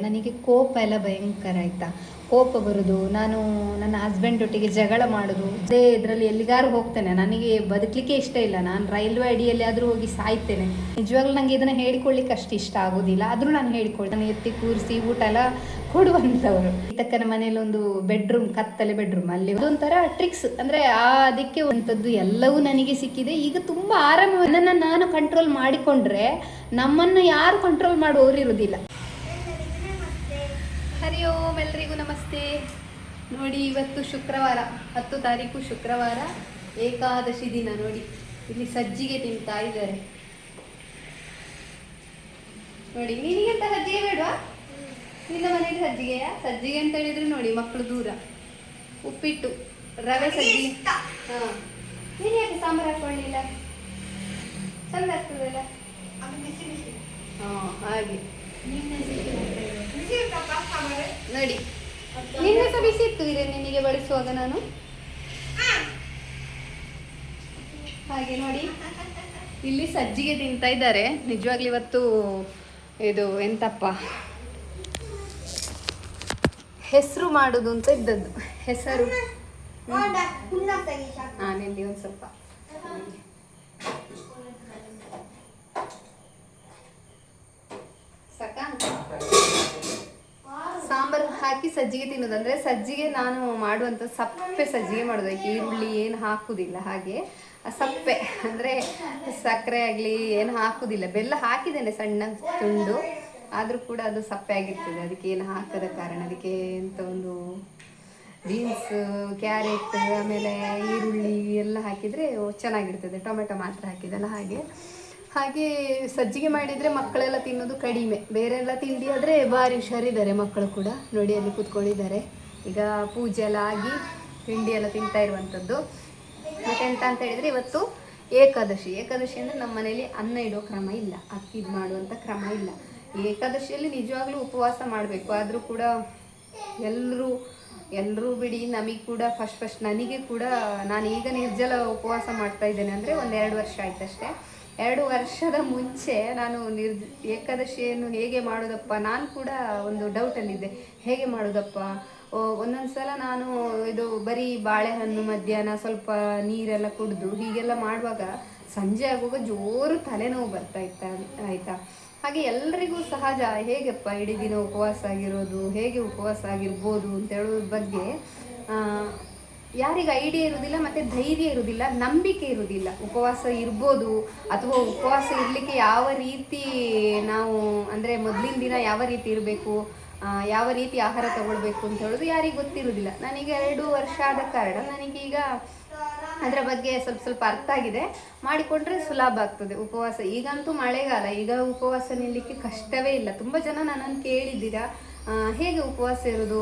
ನನಗೆ ಕೋಪ ಎಲ್ಲ ಭಯಂಕರ ಆಯಿತಾ. ಕೋಪ ಬರೋದು, ನಾನು ನನ್ನ ಹಸ್ಬೆಂಡ್ ಒಟ್ಟಿಗೆ ಜಗಳ ಮಾಡೋದು, ಅದೇ ಇದರಲ್ಲಿ ಎಲ್ಲಿಗಾರು ಹೋಗ್ತೇನೆ. ನನಗೆ ಬದುಕಲಿಕ್ಕೆ ಇಷ್ಟ ಇಲ್ಲ, ನಾನು ರೈಲ್ವೆ ಅಡಿಯಲ್ಲಿ ಆದರೂ ಹೋಗಿ ಸಾಯ್ತೇನೆ. ನಿಜವಾಗ್ಲೂ ನನಗೆ ಇದನ್ನು ಹೇಳಿಕೊಳ್ಳಿಕ್ಕೆ ಅಷ್ಟು ಇಷ್ಟ ಆಗೋದಿಲ್ಲ, ಆದರೂ ನಾನು ನಾನು ಎತ್ತಿ ಕೂರಿಸಿ ಊಟ ಎಲ್ಲ ಕೊಡುವಂಥವ್ರು. ತಕ್ಕನ ಮನೇಲಿ ಒಂದು ಬೆಡ್ರೂಮ್, ಕತ್ತಲೆ ಬೆಡ್ರೂಮ್, ಅಲ್ಲಿ ಒಂಥರ ಟ್ರಿಕ್ಸ್ ಅಂದರೆ ಅದಕ್ಕೆ ಒಂಥದ್ದು ಎಲ್ಲವೂ ನನಗೆ ಸಿಕ್ಕಿದೆ. ಈಗ ತುಂಬ ಆರಾಮ. ನನ್ನನ್ನು ನಾನು ಕಂಟ್ರೋಲ್ ಮಾಡಿಕೊಂಡ್ರೆ ನಮ್ಮನ್ನು ಯಾರು ಕಂಟ್ರೋಲ್ ಮಾಡುವವರು ಇರೋದಿಲ್ಲ. ಹರಿ ಓಂ, ಎಲ್ರಿಗೂ ನಮಸ್ತೆ. ನೋಡಿ, ಇವತ್ತು ಶುಕ್ರವಾರ, 10 ತಾರೀಕು ಶುಕ್ರವಾರ, ಏಕಾದಶಿ ದಿನ. ನೋಡಿ, ಇಲ್ಲಿ ಸಜ್ಜಿಗೆ ತಿಂತಾ ಇದ್ದಾರೆ. ನೋಡಿ, ನಿನಗೆಂತ ಸಜ್ಜಿಗೆ ಬೇಡವಾ? ನಿನ್ನ ಮನೆಯಲ್ಲಿ ಸಜ್ಜಿಗೆಯಾ? ಸಜ್ಜಿಗೆ ಅಂತ ಹೇಳಿದ್ರೆ ನೋಡಿ, ಮಕ್ಕಳು ದೂರ. ಉಪ್ಪಿಟ್ಟು, ರವೆ ಸಜ್ಜಿಗೆ. ಹಾಂ, ನೀನು ಯಾಕೆ ಸಾಂಬಾರು ಹಾಕೊಳ್ಳಿಲ್ಲ? ಚಂದ ಆಗ್ತದಲ್ಲ. ಹಾಂ, ಹಾಗೆ ನೋಡಿ. ನಿನ್ನೆ ಸಹ ಬಿಸಿ ಇತ್ತು ನಿನಗೆ ಬಡಿಸುವಾಗ ನಾನು. ಹಾಗೆ ನೋಡಿ, ಇಲ್ಲಿ ಸಜ್ಜಿಗೆ ತಿಂತಾ ಇದ್ದಾರೆ. ನಿಜವಾಗ್ಲೂ ಇವತ್ತು ಇದು ಎಂತಪ್ಪ ಹೆಸರು ಮಾಡುದು ಅಂತ ಇದ್ದದ್ದು. ಹೆಸರು ನಿಲ್ಲಿ ಒಂದು ಸ್ವಲ್ಪ ಸಾಂಬಾರು ಹಾಕಿ ಸಜ್ಜಿಗೆ ತಿನ್ನೋದು. ಅಂದರೆ ಸಜ್ಜಿಗೆ ನಾನು ಮಾಡುವಂಥ ಸಪ್ಪೆ ಸಜ್ಜಿಗೆ ಮಾಡೋದು. ಈರುಳ್ಳಿ ಏನು ಹಾಕುವುದಿಲ್ಲ. ಹಾಗೆ ಸಪ್ಪೆ ಅಂದರೆ ಸಕ್ಕರೆ ಆಗಲಿ ಏನು ಹಾಕುವುದಿಲ್ಲ. ಬೆಲ್ಲ ಹಾಕಿದ್ದೇನೆ ಸಣ್ಣ ತುಂಡು, ಆದರೂ ಕೂಡ ಅದು ಸಪ್ಪೆ ಆಗಿರ್ತದೆ. ಅದಕ್ಕೆ ಏನು ಹಾಕದ ಕಾರಣ ಅದಕ್ಕೆ ಎಂತ ಒಂದು ಬೀನ್ಸ್, ಕ್ಯಾರೆಟ್, ಆಮೇಲೆ ಈರುಳ್ಳಿ ಎಲ್ಲ ಹಾಕಿದರೆ ಚೆನ್ನಾಗಿರ್ತದೆ. ಟೊಮೆಟೊ ಮಾತ್ರ ಹಾಕಿದಲ್ಲ. ಹಾಗೆ ಸಜ್ಜಿಗೆ ಮಾಡಿದರೆ ಮಕ್ಕಳೆಲ್ಲ ತಿನ್ನೋದು ಕಡಿಮೆ. ಬೇರೆ ಎಲ್ಲ ತಿಂಡಿ ಆದರೆ ಭಾರಿ ಹುಷಾರಿದ್ದಾರೆ ಮಕ್ಕಳು ಕೂಡ. ನೋಡಿ, ಅಲ್ಲಿ ಕೂತ್ಕೊಂಡಿದ್ದಾರೆ. ಈಗ ಪೂಜೆ ಎಲ್ಲ ಆಗಿ ತಿಂಡಿ ಎಲ್ಲ ತಿಂತಾ ಇರುವಂಥದ್ದು. ಮತ್ತೆಂತ ಅಂತ ಹೇಳಿದರೆ, ಇವತ್ತು ಏಕಾದಶಿ. ಏಕಾದಶಿ ಅಂದರೆ ನಮ್ಮ ಮನೇಲಿ ಅನ್ನ ಇಡೋ ಕ್ರಮ ಇಲ್ಲ, ಅಕ್ಕಿದು ಮಾಡುವಂಥ ಕ್ರಮ ಇಲ್ಲ. ಏಕಾದಶಿಯಲ್ಲಿ ನಿಜವಾಗ್ಲೂ ಉಪವಾಸ ಮಾಡಬೇಕು. ಆದರೂ ಕೂಡ ಎಲ್ಲರೂ ಬಿಡಿ, ನಮಗೆ ಕೂಡ ಫಸ್ಟ್ ನನಗೆ ಕೂಡ, ನಾನು ಈಗ ನಿರ್ಜಲ ಉಪವಾಸ ಮಾಡ್ತಾ ಇದ್ದೇನೆ ಅಂದರೆ 1-2 ವರ್ಷ ಆಯ್ತಷ್ಟೇ. 2 ವರ್ಷದ ಮುಂಚೆ ನಾನು ಏಕಾದಶಿಯನ್ನು ಹೇಗೆ ಮಾಡೋದಪ್ಪ, ನಾನು ಕೂಡ ಒಂದು ಡೌಟಲ್ಲಿದ್ದೆ, ಹೇಗೆ ಮಾಡೋದಪ್ಪ. ಒಂದೊಂದು ಸಲ ನಾನು ಇದು ಬರೀ ಬಾಳೆಹಣ್ಣು, ಮಧ್ಯಾಹ್ನ ಸ್ವಲ್ಪ ನೀರೆಲ್ಲ ಕುಡಿದು ಹೀಗೆಲ್ಲ ಮಾಡುವಾಗ ಸಂಜೆ ಆಗುವಾಗ ಜೋರು ತಲೆನೋವು ಬರ್ತಾ ಆಯಿತಾ. ಹಾಗೆ ಎಲ್ರಿಗೂ ಸಹಜ. ಹೇಗೆಪ್ಪ ಇಡೀ ದಿನ ಉಪವಾಸ ಆಗಿರೋದು, ಹೇಗೆ ಉಪವಾಸ ಆಗಿರ್ಬೋದು ಅಂತ ಹೇಳೋದ್ರ ಬಗ್ಗೆ ಯಾರಿಗೆ ಐಡಿಯಾ ಇರೋದಿಲ್ಲ, ಮತ್ತು ಧೈರ್ಯ ಇರೋದಿಲ್ಲ, ನಂಬಿಕೆ ಇರೋದಿಲ್ಲ. ಉಪವಾಸ ಇರ್ಬೋದು, ಅಥವಾ ಉಪವಾಸ ಇರಲಿಕ್ಕೆ ಯಾವ ರೀತಿ ನಾವು, ಅಂದರೆ ಮೊದಲಿನ ದಿನ ಯಾವ ರೀತಿ ಇರಬೇಕು, ಯಾವ ರೀತಿ ಆಹಾರ ತಗೊಳ್ಬೇಕು ಅಂತ ಹೇಳೋದು ಯಾರಿಗೆ ಗೊತ್ತಿರೋದಿಲ್ಲ. ನನಗೆ 2 ವರ್ಷ ಆದ ಕಾರಣ ನನಗೀಗ ಅದರ ಬಗ್ಗೆ ಸ್ವಲ್ಪ ಅರ್ಥ ಆಗಿದೆ. ಮಾಡಿಕೊಂಡ್ರೆ ಸುಲಭ ಆಗ್ತದೆ ಉಪವಾಸ. ಈಗಂತೂ ಮಳೆಗಾಲ, ಈಗ ಉಪವಾಸ ನಿಲ್ಲಲಿಕ್ಕೆ ಕಷ್ಟವೇ ಇಲ್ಲ. ತುಂಬ ಜನ ನನ್ನನ್ನು ಕೇಳಿದ್ದೀರಾ, ಹೇಗೆ ಉಪವಾಸ ಇರೋದು,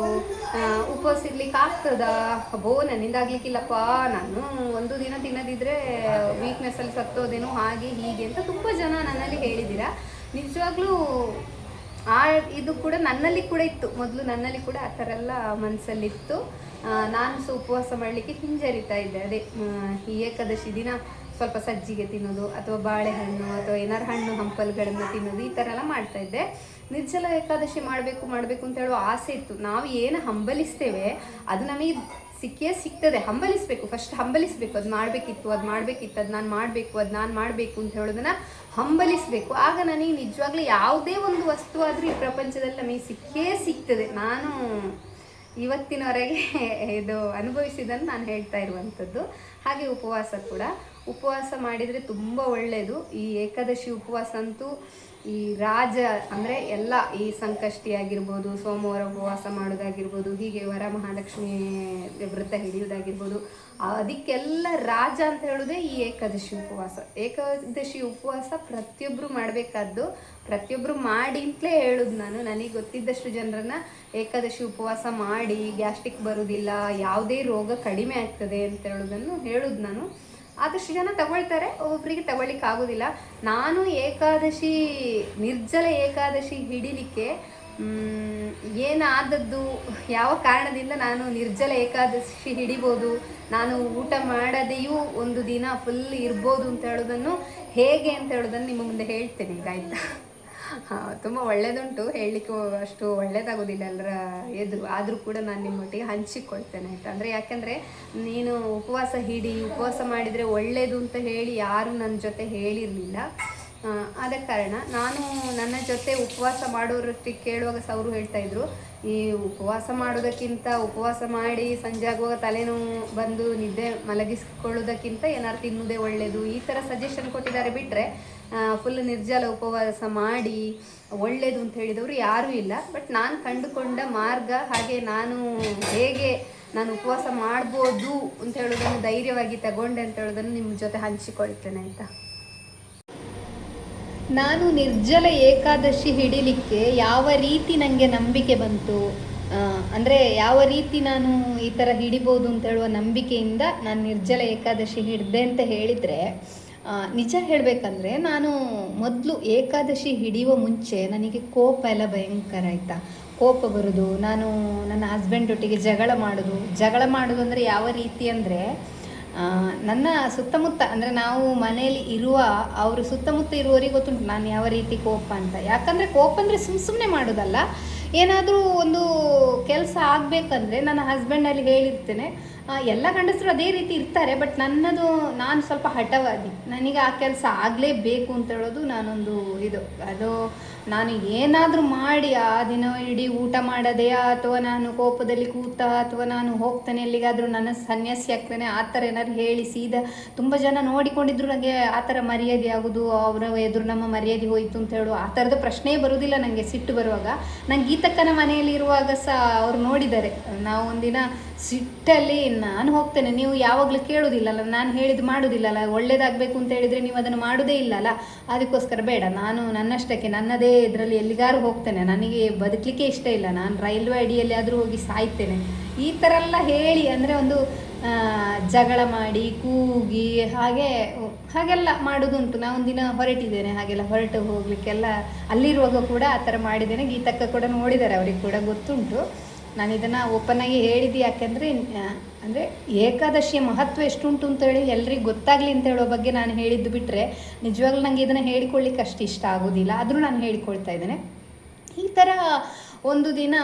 ಉಪವಾಸ ಇರ್ಲಿಕ್ಕೆ ಆಗ್ತದಾ? ನನ್ನಿಂದ ಆಗ್ಲಿಕ್ಕಿಲ್ಲಪ್ಪ, ನಾನು ಒಂದು ದಿನ ತಿನ್ನದಿದ್ರೆ ವೀಕ್ನೆಸ್ಸಲ್ಲಿ ಸತ್ತೋದೇನೋ, ಹಾಗೆ ಹೀಗೆ ಅಂತ ತುಂಬ ಜನ ನನ್ನಲ್ಲಿ ಹೇಳಿದ್ದೀರಾ. ನಿಜವಾಗ್ಲೂ ಇದು ಕೂಡ ನನ್ನಲ್ಲಿ ಕೂಡ ಇತ್ತು. ಮೊದಲು ನನ್ನಲ್ಲಿ ಕೂಡ ಆ ಥರ ಎಲ್ಲ ಮನಸ್ಸಲ್ಲಿತ್ತು. ನಾನು ಸಹ ಉಪವಾಸ ಮಾಡಲಿಕ್ಕೆ ಹಿಂಜರಿತಾ ಇದ್ದೆ. ಅದೇ ಈ ಏಕಾದಶಿ ದಿನ ಸ್ವಲ್ಪ ಸಜ್ಜಿಗೆ ತಿನ್ನೋದು, ಅಥವಾ ಬಾಳೆಹಣ್ಣು, ಅಥವಾ ಏನಾರು ಹಣ್ಣು ಹಂಪಲುಗಳನ್ನು ತಿನ್ನೋದು, ಈ ಥರ ಎಲ್ಲ ಮಾಡ್ತಾಯಿದ್ದೆ. ನಿರ್ಜಲ ಏಕಾದಶಿ ಮಾಡಬೇಕು ಅಂತ ಹೇಳುವ ಆಸೆ ಇತ್ತು. ನಾವು ಏನು ಹಂಬಲಿಸ್ತೇವೆ ಅದು ನಮಗೆ ಸಿಗ್ತದೆ. ಹಂಬಲಿಸಬೇಕು, ಫಸ್ಟ್ ಹಂಬಲಿಸಬೇಕು. ಅದು ಮಾಡಬೇಕಿತ್ತು, ಅದು ನಾನು ಮಾಡಬೇಕು ಅಂತ ಹೇಳೋದನ್ನು ಹಂಬಲಿಸಬೇಕು. ಆಗ ನನಗೆ ನಿಜವಾಗ್ಲೂ ಯಾವುದೇ ಒಂದು ವಸ್ತು ಆದರೂ ಈ ಪ್ರಪಂಚದಲ್ಲಿ ನಮಗೆ ಸಿಗ್ತದೆ. ನಾನು ಇವತ್ತಿನವರೆಗೆ ಇದು ಅನುಭವಿಸಿದ್ದನ್ನು ನಾನು ಹೇಳ್ತಾ ಇರುವಂಥದ್ದು. ಹಾಗೆ ಉಪವಾಸ ಮಾಡಿದರೆ ತುಂಬ ಒಳ್ಳೆಯದು. ಈ ಏಕಾದಶಿ ಉಪವಾಸ ಅಂತೂ ಈ ಅಂದರೆ ಎಲ್ಲ ಈ ಸಂಕಷ್ಟಿ ಆಗಿರ್ಬೋದು, ಸೋಮವಾರ ಉಪವಾಸ ಮಾಡೋದಾಗಿರ್ಬೋದು, ಹೀಗೆ ವರಮಹಾಲಕ್ಷ್ಮಿ ವ್ರತ ಹಿಡಿಯೋದಾಗಿರ್ಬೋದು, ಅದಕ್ಕೆಲ್ಲ ರಾಜ ಅಂತ ಹೇಳೋದೇ ಈ ಏಕಾದಶಿ ಉಪವಾಸ. ಏಕಾದಶಿ ಉಪವಾಸ ಪ್ರತಿಯೊಬ್ಬರು ಮಾಡಬೇಕಾದ್ದು, ಪ್ರತಿಯೊಬ್ಬರು ಮಾಡಿ ಅಂತಲೇ ಹೇಳೋದು ನಾನು. ನನಗೆ ಗೊತ್ತಿದ್ದಷ್ಟು ಜನರನ್ನು ಏಕಾದಶಿ ಉಪವಾಸ ಮಾಡಿ ಗ್ಯಾಸ್ಟ್ರಿಕ್ ಬರೋದಿಲ್ಲ, ಯಾವುದೇ ರೋಗ ಕಡಿಮೆ ಆಗ್ತದೆ ಅಂತ ಹೇಳೋದು ನಾನು. ಆದಷ್ಟು ಜನ ತಗೊಳ್ತಾರೆ, ಒಬ್ಬೊಬ್ಬರಿಗೆ ತಗೊಳ್ಳಿಕ್ಕೆ ಆಗೋದಿಲ್ಲ. ನಾನು ನಿರ್ಜಲ ಏಕಾದಶಿ ಹಿಡಿಲಿಕ್ಕೆ ಏನಾದದ್ದು, ಯಾವ ಕಾರಣದಿಂದ ನಾನು ನಿರ್ಜಲ ಏಕಾದಶಿ ಹಿಡಿಬೋದು, ನಾನು ಊಟ ಮಾಡದೆಯೂ ಒಂದು ದಿನ ಫುಲ್ ಇರ್ಬೋದು ಅಂತ ಹೇಳೋದನ್ನು, ಹೇಗೆ ಅಂತ ಹೇಳೋದನ್ನು ನಿಮ್ಮ ಮುಂದೆ ಹೇಳ್ತೇನೆ ಈಗ, ಆಯಿತಾ. ತುಂಬ ಒಳ್ಳೆಯದುಂಟು, ಹೇಳಲಿಕ್ಕೆ ಅಷ್ಟು ಒಳ್ಳೆಯದಾಗೋದಿಲ್ಲ ಎಲ್ಲರ ಎದುರು. ಆದರೂ ಕೂಡ ನಾನು ನಿಮ್ಮೊಟ್ಟಿಗೆ ಹಂಚಿಕೊಳ್ತೇನೆ ಆಯಿತಾ. ಅಂದರೆ ಯಾಕೆಂದರೆ ನೀನು ಉಪವಾಸ ಮಾಡಿದರೆ ಒಳ್ಳೆಯದು ಅಂತ ಹೇಳಿ ಯಾರೂ ನನ್ನ ಜೊತೆ ಹೇಳಿರಲಿಲ್ಲ. ಆದ ಕಾರಣ ನಾನು ನನ್ನ ಜೊತೆ ಉಪವಾಸ ಮಾಡೋರೊಟ್ಟಿಗೆ ಕೇಳುವಾಗ ಸಹ ಅವರು ಹೇಳ್ತಾಯಿದ್ರು, ಈ ಉಪವಾಸ ಮಾಡೋದಕ್ಕಿಂತ ಉಪವಾಸ ಮಾಡಿ ಸಂಜೆ ಆಗುವಾಗ ತಲೆನೋವು ಬಂದು ನಿದ್ದೆ ಮಲಗಿಸ್ಕೊಳ್ಳೋದಕ್ಕಿಂತ ಏನಾದ್ರು ತಿನ್ನೋದೇ ಒಳ್ಳೆಯದು, ಈ ಥರ ಸಜೆಷನ್ ಕೊಟ್ಟಿದ್ದಾರೆ. ಬಿಟ್ಟರೆ ಫುಲ್ ನಿರ್ಜಲ ಉಪವಾಸ ಮಾಡಿ ಒಳ್ಳೆಯದು ಅಂತ ಹೇಳಿದವರು ಯಾರೂ ಇಲ್ಲ. ಬಟ್ ನಾನು ಕಂಡುಕೊಂಡ ಮಾರ್ಗ, ಹಾಗೆ ಹೇಗೆ ನಾನು ಉಪವಾಸ ಮಾಡ್ಬೋದು ಅಂತ ಹೇಳೋದನ್ನು ಧೈರ್ಯವಾಗಿ ತಗೊಂಡೆ ಅಂತ ಹೇಳೋದನ್ನು ನಿಮ್ಮ ಜೊತೆ ಹಂಚಿಕೊಳ್ತೇನೆ ಆಯಿತಾ. ನಾನು ನಿರ್ಜಲ ಏಕಾದಶಿ ಹಿಡಿಲಿಕ್ಕೆ ಯಾವ ರೀತಿ ನನಗೆ ನಂಬಿಕೆ ಬಂತು, ಅಂದರೆ ಯಾವ ರೀತಿ ನಾನು ಈ ಥರ ಹಿಡಿಬೋದು ಅಂತ ಹೇಳುವ ನಂಬಿಕೆಯಿಂದ ನಾನು ನಿರ್ಜಲ ಏಕಾದಶಿ ಹಿಡಿದೆ ಅಂತ ಹೇಳಿದರೆ, ನಿಜ ಹೇಳಬೇಕಂದ್ರೆ ನಾನು ಮೊದಲು ಏಕಾದಶಿ ಹಿಡಿಯುವ ಮುಂಚೆ ನನಗೆ ಕೋಪ ಎಲ್ಲ ಭಯಂಕರ ಆಯಿತಾ. ಕೋಪ ಬರೋದು, ನಾನು ನನ್ನ ಹಸ್ಬೆಂಡೊಟ್ಟಿಗೆ ಜಗಳ ಮಾಡೋದು ಅಂದರೆ ಯಾವ ರೀತಿ ಅಂದರೆ, ನನ್ನ ಸುತ್ತಮುತ್ತ ಅಂದರೆ ನಾವು ಮನೆಯಲ್ಲಿ ಅವರು ಸುತ್ತಮುತ್ತ ಇರುವವರಿಗೆ ಗೊತ್ತುಂಟು ನಾನು ಯಾವ ರೀತಿ ಕೋಪ ಅಂತ. ಯಾಕಂದರೆ ಕೋಪ ಅಂದರೆ ಸುಮ್ಮನೆ ಮಾಡೋದಲ್ಲ, ಏನಾದರೂ ಒಂದು ಕೆಲಸ ಆಗಬೇಕಂದ್ರೆ ನನ್ನ ಹಸ್ಬೆಂಡಲ್ಲಿ ಹೇಳಿರ್ತೇನೆ. ಎಲ್ಲ ಗಂಡಸರು ಅದೇ ರೀತಿ ಇರ್ತಾರೆ, ಬಟ್ ನಾನು ಸ್ವಲ್ಪ ಹಠವಾದಿ. ನನಗೆ ಆ ಕೆಲಸ ಆಗಲೇಬೇಕು ಅಂತ ಹೇಳೋದು ನಾನೊಂದು ಅದು ನಾನು ಏನಾದರೂ ಮಾಡಿ ಆ ದಿನ ಇಡೀ ಊಟ ಮಾಡೋದೆಯಾ, ಅಥವಾ ನಾನು ಕೋಪದಲ್ಲಿ ಅಥವಾ ನಾನು ಹೋಗ್ತೇನೆ ಎಲ್ಲಿಗಾದರೂ ನನ್ನ ಸನ್ಯಾಸಿ ಆಗ್ತೇನೆ ಆ ಥರ ಏನಾದ್ರು ಹೇಳಿ ಸೀದಾ ತುಂಬ ಜನ ನೋಡಿಕೊಂಡಿದ್ರು ನನಗೆ ಆ ಥರ ಮರ್ಯಾದೆ ಆಗೋದು, ಅವರ ಎದುರು ನಮ್ಮ ಮರ್ಯಾದೆ ಹೋಯಿತು ಅಂತ ಹೇಳು ಆ ಥರದ ಪ್ರಶ್ನೆ ಬರೋದಿಲ್ಲ ನನಗೆ. ಸಿಟ್ಟು ಬರುವಾಗ ನಂಗೆ ಗೀತಕ್ಕನ ಮನೆಯಲ್ಲಿ ಇರುವಾಗ ಸಹ ಅವ್ರು ನೋಡಿದ್ದಾರೆ, ನಾವು ಒಂದಿನ ಸಿಟ್ಟಲ್ಲಿ ನಾನು ಹೋಗ್ತೇನೆ, ನೀವು ಯಾವಾಗಲೂ ಕೇಳೋದಿಲ್ಲಲ್ಲ, ನಾನು ಹೇಳಿದ್ದು ಮಾಡೋದಿಲ್ಲಲ್ಲ, ಒಳ್ಳೇದಾಗಬೇಕು ಅಂತ ಹೇಳಿದರೆ ನೀವು ಅದನ್ನು ಮಾಡೋದೇ ಇಲ್ಲಲ್ಲ, ಅದಕ್ಕೋಸ್ಕರ ಬೇಡ, ನಾನು ನನ್ನಷ್ಟಕ್ಕೆ ನನ್ನದೇ ಇದರಲ್ಲಿ ಎಲ್ಲಿಗಾರು ಹೋಗ್ತೇನೆ, ನನಗೆ ಬದುಕಲಿಕ್ಕೆ ಇಷ್ಟ ಇಲ್ಲ, ನಾನು ರೈಲ್ವೆ ಅಡಿಯಲ್ಲಿ ಆದರೂ ಹೋಗಿ ಸಾಯ್ತೇನೆ, ಈ ಥರ ಎಲ್ಲ ಹೇಳಿ ಅಂದರೆ ಒಂದು ಜಗಳ ಮಾಡಿ ಕೂಗಿ ಹಾಗೆಲ್ಲ ಮಾಡೋದುಂಟು. ನಾನು ಒಂದಿನ ಹೊರಟಿದ್ದೇನೆ, ಹಾಗೆಲ್ಲ ಹೊರಟು ಹೋಗಲಿಕ್ಕೆಲ್ಲ ಅಲ್ಲಿರುವಾಗ ಕೂಡ ಆ ಥರ ಮಾಡಿದ್ದೇನೆ. ಗೀತಕ್ಕ ಕೂಡ ನೋಡಿದ್ದಾರೆ, ಅವ್ರಿಗೆ ಕೂಡ ಗೊತ್ತುಂಟು. ನಾನು ಇದನ್ನು ಓಪನ್ ಆಗಿ ಹೇಳಿದ್ದು ಯಾಕೆಂದರೆ ಅಂದರೆ ಏಕಾದಶಿಯ ಮಹತ್ವ ಎಷ್ಟುಂಟು ಅಂತೇಳಿ ಎಲ್ರಿಗೂ ಗೊತ್ತಾಗಲಿ ಅಂತ ಹೇಳೋ ಬಗ್ಗೆ ನಾನು ಹೇಳಿದ್ದು. ಬಿಟ್ಟರೆ ನಿಜವಾಗ್ಲೂ ನನಗೆ ಇದನ್ನು ಹೇಳಿಕೊಳ್ಳಿಕ್ಕೆ ಅಷ್ಟು ಇಷ್ಟ ಆಗೋದಿಲ್ಲ, ಆದರೂ ನಾನು ಹೇಳಿಕೊಳ್ತಾ ಇದ್ದೇನೆ. ಈ ಥರ ಒಂದು ದಿನ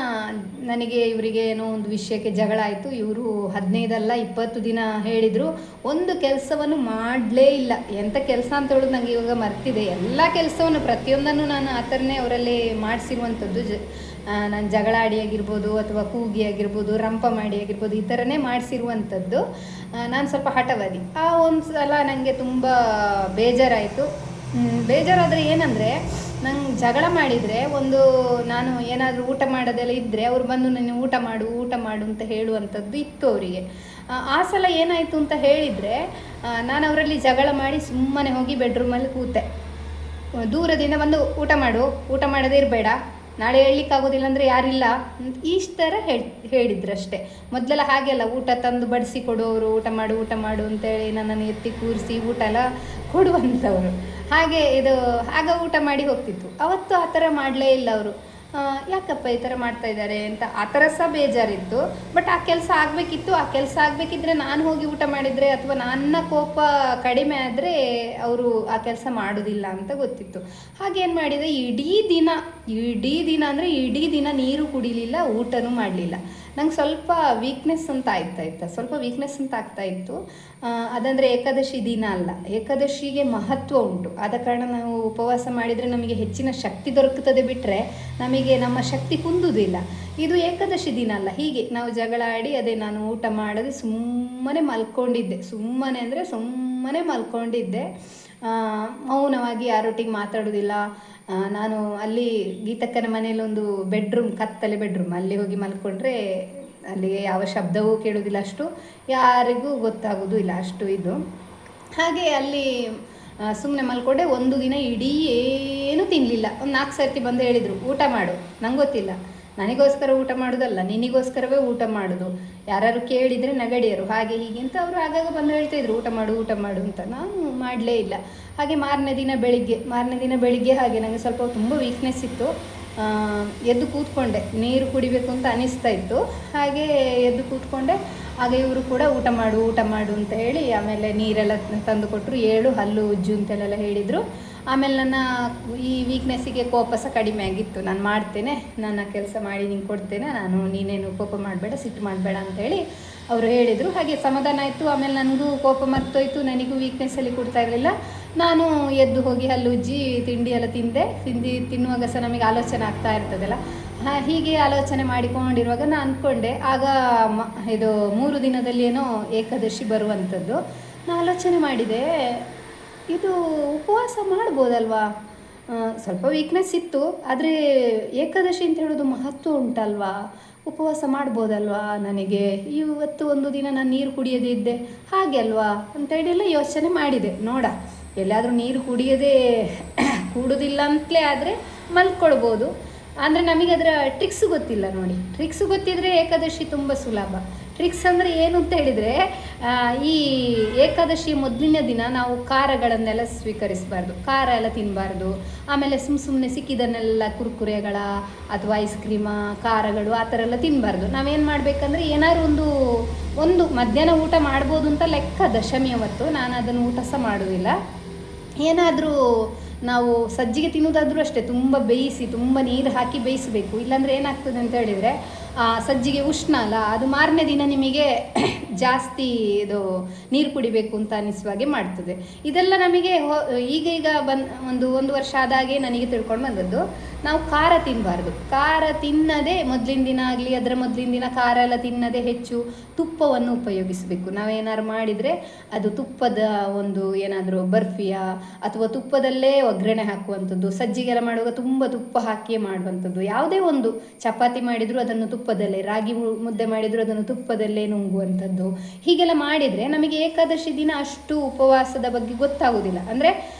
ನನಗೆ ಇವರಿಗೆ ಏನೋ ಒಂದು ವಿಷಯಕ್ಕೆ ಜಗಳ ಆಯಿತು. ಇವರು 15 ಅಲ್ಲ 20 ದಿನ ಹೇಳಿದರು, ಒಂದು ಕೆಲಸವನ್ನು ಮಾಡಲೇ ಇಲ್ಲ. ಎಂಥ ಕೆಲಸ ಅಂತ ಹೇಳೋದು ನನಗೆ ಇವಾಗ ಮರ್ತಿದೆ. ಎಲ್ಲ ಕೆಲಸವನ್ನು ಪ್ರತಿಯೊಂದನ್ನು ನಾನು ಆ ಥರನೇ ಅವರಲ್ಲಿ ಮಾಡಿಸಿರುವಂಥದ್ದು. ನಾನು ಜಗಳ ಆಡಿ ಆಗಿರ್ಬೋದು, ಅಥವಾ ಕೂಗಿ ಆಗಿರ್ಬೋದು, ರಂಪ ಮಾಡಿ ಆಗಿರ್ಬೋದು, ಈ ಥರನೇ ಮಾಡಿಸಿರುವಂಥದ್ದು. ನಾನು ಸ್ವಲ್ಪ ಹಠವಾದಿ. ಆ ಒಂದು ಸಲ ನನಗೆ ತುಂಬ ಬೇಜಾರಾಯಿತು. ಬೇಜಾರಾದರೆ ಏನಂದರೆ, ನಂಗೆ ಜಗಳ ಮಾಡಿದರೆ ನಾನು ಏನಾದರೂ ಊಟ ಮಾಡೋದೆಲ್ಲ ಇದ್ದರೆ ಅವ್ರು ಬಂದು ನನಗೆ ಊಟ ಮಾಡು ಅಂತ ಹೇಳುವಂಥದ್ದು ಇತ್ತು ಅವರಿಗೆ. ಆ ಸಲ ಏನಾಯಿತು ಅಂತ ಹೇಳಿದರೆ, ನಾನು ಅವರಲ್ಲಿ ಜಗಳ ಮಾಡಿ ಸುಮ್ಮನೆ ಹೋಗಿ ಬೆಡ್ರೂಮಲ್ಲಿ ಕೂತೆ. ದೂರದಿಂದ ಬಂದು ಊಟ ಮಾಡದೇ ಇರಬೇಡ, ನಾಳೆ ಹೇಳಲಿಕ್ಕಾಗೋದಿಲ್ಲ ಅಂದರೆ ಯಾರಿಲ್ಲ ಅಂತ ಇಷ್ಟು ಥರ ಹೇಳಿದ್ರು ಅಷ್ಟೇ. ಮೊದಲೆಲ್ಲ ಹಾಗೆಲ್ಲ ಊಟ ತಂದು ಬಡಿಸಿ ಕೊಡೋರು, ಊಟ ಮಾಡು ಅಂತೇಳಿ ನನ್ನನ್ನು ಎತ್ತಿ ಕೂರಿಸಿ ಊಟ ಎಲ್ಲ ಕೊಡುವಂಥವ್ರು. ಆಗ ಊಟ ಮಾಡಿ ಹೋಗ್ತಿತ್ತು. ಅವತ್ತು ಆ ಥರ ಮಾಡಲೇ ಇಲ್ಲ ಅವರು. ಯಾಕಪ್ಪ ಈ ಥರ ಮಾಡ್ತಾ ಇದ್ದಾರೆ ಅಂತ ಆ ಥರ ಸಹ ಬೇಜಾರಿತ್ತು. ಬಟ್ ಆ ಕೆಲಸ ಆಗಬೇಕಿದ್ರೆ ನಾನು ಹೋಗಿ ಊಟ ಮಾಡಿದರೆ ಅಥವಾ ನನ್ನ ಕೋಪ ಕಡಿಮೆ ಆದರೆ ಅವರು ಆ ಕೆಲಸ ಮಾಡೋದಿಲ್ಲ ಅಂತ ಗೊತ್ತಿತ್ತು. ಹಾಗೇನು ಮಾಡಿದೆ, ಇಡೀ ದಿನ ನೀರು ಕುಡಿಲಿಲ್ಲ, ಊಟನೂ ಮಾಡಲಿಲ್ಲ. ನಂಗೆ ಸ್ವಲ್ಪ ವೀಕ್ನೆಸ್ ಅಂತ ಆಗ್ತಾ ಇತ್ತು. ಅದಂದರೆ ಏಕಾದಶಿ ದಿನ ಅಲ್ಲ, ಏಕಾದಶಿಗೆ ಮಹತ್ವ ಉಂಟು. ಆದ ಕಾರಣ ನಾವು ಉಪವಾಸ ಮಾಡಿದರೆ ನಮಗೆ ಹೆಚ್ಚಿನ ಶಕ್ತಿ ದೊರಕುತ್ತದೆ, ಬಿಟ್ಟರೆ ನಮಗೆ ನಮ್ಮ ಶಕ್ತಿ ಕುಂದುವುದಿಲ್ಲ. ಇದು ಏಕಾದಶಿ ದಿನ ಅಲ್ಲ. ಹೀಗೆ ನಾವು ಜಗಳ ಆಡಿ ನಾನು ಊಟ ಮಾಡದೆ ಸುಮ್ಮನೆ ಮಲ್ಕೊಂಡಿದ್ದೆ. ಮೌನವಾಗಿ ಯಾರೊಟ್ಟಿಗೆ ಮಾತಾಡೋದಿಲ್ಲ. ನಾನು ಅಲ್ಲಿ ಗೀತಕ್ಕನ ಮನೆಯಲ್ಲಿ ಒಂದು ಕತ್ತಲೆ ಬೆಡ್ರೂಮ್, ಅಲ್ಲಿ ಹೋಗಿ ಮಲ್ಕೊಂಡ್ರೆ ಅಲ್ಲಿಗೆ ಯಾವ ಶಬ್ದವೂ ಕೇಳೋದಿಲ್ಲ, ಅಷ್ಟು ಯಾರಿಗೂ ಗೊತ್ತಾಗೋದು ಇಲ್ಲ, ಅಷ್ಟು ಇದು. ಹಾಗೆ ಅಲ್ಲಿ ಸುಮ್ಮನೆ ಮಲ್ಕೊಂಡೆ. ಒಂದು ದಿನ ಇಡೀ ಏನೂ ತಿನ್ನಲಿಲ್ಲ. ಒಂದು 4 ಸರ್ತಿ ಬಂದು ಹೇಳಿದರು, ಊಟ ಮಾಡು. ನಂಗೆ ಗೊತ್ತಿಲ್ಲ, ನನಗೋಸ್ಕರ ಊಟ ಮಾಡೋದಲ್ಲ, ನಿನಗೋಸ್ಕರವೇ ಊಟ ಮಾಡೋದು. ಯಾರು ಕೇಳಿದರೆ ನಗಡಿಯರು, ಹಾಗೆ ಹೀಗೆ ಅಂತ ಅವರು ಆಗಾಗ ಬಂದು ಹೇಳ್ತಾಯಿದ್ರು, ಊಟ ಮಾಡು ಅಂತ. ನಾನು ಮಾಡಲೇ ಇಲ್ಲ. ಹಾಗೆ ಮಾರನೇ ದಿನ ಬೆಳಿಗ್ಗೆ ಹಾಗೆ ನನಗೆ ಸ್ವಲ್ಪ ತುಂಬ ವೀಕ್ನೆಸ್ ಇತ್ತು. ಎದ್ದು ಕೂತ್ಕೊಂಡೆ, ನೀರು ಕುಡಿಬೇಕು ಅಂತ ಅನಿಸ್ತಾ ಇತ್ತು. ಹಾಗೆ ಎದ್ದು ಕೂತ್ಕೊಂಡೆ. ಆಗ ಇವರು ಕೂಡ ಊಟ ಮಾಡು ಅಂತ ಹೇಳಿ ಆಮೇಲೆ ನೀರೆಲ್ಲ ತಂದು ಕೊಟ್ಟರು. 7 ಹಲ್ಲು ಉಜ್ಜು ಅಂತೆಲ್ಲ ಹೇಳಿದರು. ಆಮೇಲೆ ನನ್ನ ಈ ವೀಕ್ನೆಸ್ಸಿಗೆ ಕೋಪ ಸಹ ಕಡಿಮೆ ಆಗಿತ್ತು. ನಾನು ಮಾಡ್ತೇನೆ, ನನ್ನ ಕೆಲಸ ಮಾಡಿ ನಿಂಗೆ ಕೊಡ್ತೇನೆ, ನೀನೇನು ಕೋಪ ಮಾಡಬೇಡ, ಸಿಟ್ಟು ಮಾಡಬೇಡ ಅಂತೇಳಿ ಅವರು ಹೇಳಿದರು. ಹಾಗೆ ಸಮಾಧಾನ ಆಯಿತು. ಆಮೇಲೆ ನನಗೂ ಕೋಪ ಮರ್ತೋಯ್ತು, ನನಗೂ ವೀಕ್ನೆಸ್ಸಲ್ಲಿ ಕೊಡ್ತಾ ಇರಲಿಲ್ಲ. ನಾನು ಎದ್ದು ಹೋಗಿ ಹಲ್ಲುಜ್ಜಿ ತಿಂಡಿ ಎಲ್ಲ ತಿನ್ನುವಾಗ ಸಹ ನಮಗೆ ಆಲೋಚನೆ ಆಗ್ತಾ ಇರ್ತದಲ್ಲ, ಹೀಗೆ ಆಲೋಚನೆ ಮಾಡಿಕೊಂಡಿರುವಾಗ ನಾನು ಅಂದ್ಕೊಂಡೆ, ಆಗ ಇದು 3 ದಿನದಲ್ಲಿ ಏನೋ ಏಕಾದಶಿ ಬರುವಂಥದ್ದು. ನಾನು ಆಲೋಚನೆ ಮಾಡಿದೆ, ಇದು ಉಪವಾಸ ಮಾಡ್ಬೋದಲ್ವಾ, ಸ್ವಲ್ಪ ವೀಕ್ನೆಸ್ ಇತ್ತು, ಆದರೆ ಏಕಾದಶಿ ಅಂತ ಹೇಳೋದು ಮಹತ್ವ ಉಂಟಲ್ವಾ, ಉಪವಾಸ ಮಾಡ್ಬೋದಲ್ವಾ ನನಗೆ, ಇವತ್ತು ಒಂದು ದಿನ ನಾನು ನೀರು ಕುಡಿಯದೇ ಇದ್ದೆ ಹಾಗೆ ಅಲ್ವಾ ಅಂತೇಳಿ ಎಲ್ಲ ಯೋಚನೆ ಮಾಡಿದೆ. ನೋಡ, ಎಲ್ಲಾದರೂ ನೀರು ಕುಡಿಯದೇ ಕೂಡುವುದಿಲ್ಲ ಅಂತಲೇ ಆದರೆ ಮಲ್ಕೊಳ್ಬೋದು. ಅಂದರೆ ನಮಗೆ ಅದರ ಟ್ರಿಕ್ಸ್ ಗೊತ್ತಿಲ್ಲ ನೋಡಿ. ಟ್ರಿಕ್ಸ್ ಗೊತ್ತಿದ್ರೆ ಏಕಾದಶಿ ತುಂಬ ಸುಲಭ. ಟ್ರಿಕ್ಸ್ ಅಂದರೆ ಏನು ಅಂತ ಹೇಳಿದರೆ, ಈ ಏಕಾದಶಿ ಮೊದಲನೇ ದಿನ ನಾವು ಖಾರಗಳನ್ನೆಲ್ಲ ಸ್ವೀಕರಿಸಬಾರ್ದು, ಖಾರ ಎಲ್ಲ ತಿನ್ನಬಾರ್ದು. ಆಮೇಲೆ ಸುಮ್ಮನೆ ಸಿಕ್ಕಿದನ್ನೆಲ್ಲ ಕುರ್ಕುರೆಗಳ ಅಥವಾ ಐಸ್ ಕ್ರೀಮ, ಖಾರಗಳು ಆ ಥರ ಎಲ್ಲ ತಿನ್ನಬಾರ್ದು. ನಾವೇನು ಮಾಡಬೇಕಂದ್ರೆ, ಏನಾದ್ರು ಒಂದು ಮಧ್ಯಾಹ್ನ ಊಟ ಮಾಡ್ಬೋದು ಅಂತ ಲೆಕ್ಕ ದಶಮಿ ಅವತ್ತು. ನಾನು ಅದನ್ನು ಊಟ ಸಹ ಮಾಡುವುದಿಲ್ಲ. ಏನಾದರೂ ನಾವು ಸಜ್ಜಿಗೆ ತಿನ್ನೋದಾದರೂ ಅಷ್ಟೇ, ತುಂಬ ಬೇಯಿಸಿ, ತುಂಬ ನೀರು ಹಾಕಿ ಬೇಯಿಸಬೇಕು. ಇಲ್ಲಾಂದರೆ ಏನಾಗ್ತದೆ ಅಂತ ಹೇಳಿದರೆ, ಸಜ್ಜಿಗೆ ಉಷ್ಣ ಅಲ್ಲ, ಅದು ಮಾರನೇ ದಿನ ನಿಮಗೆ ಜಾಸ್ತಿ ಇದು ನೀರು ಕುಡಿಬೇಕು ಅಂತ ಅನ್ನಿಸುವಾಗೆ ಮಾಡ್ತದೆ. ಇದೆಲ್ಲ ನಮಗೆ ಈಗ ಒಂದು ವರ್ಷ ಆದಾಗೆ ನನಗೆ ತಿಳ್ಕೊಂಡು ಬಂದದ್ದು. ನಾವು ಖಾರ ತಿನ್ನಬಾರ್ದು. ಖಾರ ತಿನ್ನದೆ ಮೊದಲಿನ ದಿನ ಆಗಲಿ ಅದರ ಮೊದಲಿನ ದಿನ ಖಾರ ಎಲ್ಲ ತಿನ್ನದೆ ಹೆಚ್ಚು ತುಪ್ಪವನ್ನು ಉಪಯೋಗಿಸಬೇಕು. ನಾವೇನಾದ್ರು ಮಾಡಿದರೆ ಅದು ತುಪ್ಪದ ಒಂದು ಏನಾದರೂ ಬರ್ಫಿಯ ಅಥವಾ ತುಪ್ಪದಲ್ಲೇ ಒಗ್ಗರಣೆ ಹಾಕುವಂಥದ್ದು. ಸಜ್ಜಿಗೆಲ್ಲ ಮಾಡುವಾಗ ತುಂಬ ತುಪ್ಪ ಹಾಕಿಯೇ ಮಾಡುವಂಥದ್ದು. ಯಾವುದೇ ಒಂದು ಚಪಾತಿ ಮಾಡಿದರೂ ಅದನ್ನು ತುಪ್ಪದಲ್ಲೇ, ರಾಗಿ ಮುದ್ದೆ ಮಾಡಿದರೂ ಅದನ್ನು ತುಪ್ಪದಲ್ಲೇ ನುಂಗುವಂಥದ್ದು. ಹೀಗೆಲ್ಲ ಮಾಡಿದರೆ ನಮಗೆ ಏಕಾದಶಿ ದಿನ ಅಷ್ಟು ಉಪವಾಸದ ಬಗ್ಗೆ ಗೊತ್ತಾಗೋದಿಲ್ಲ. ಅಂದರೆ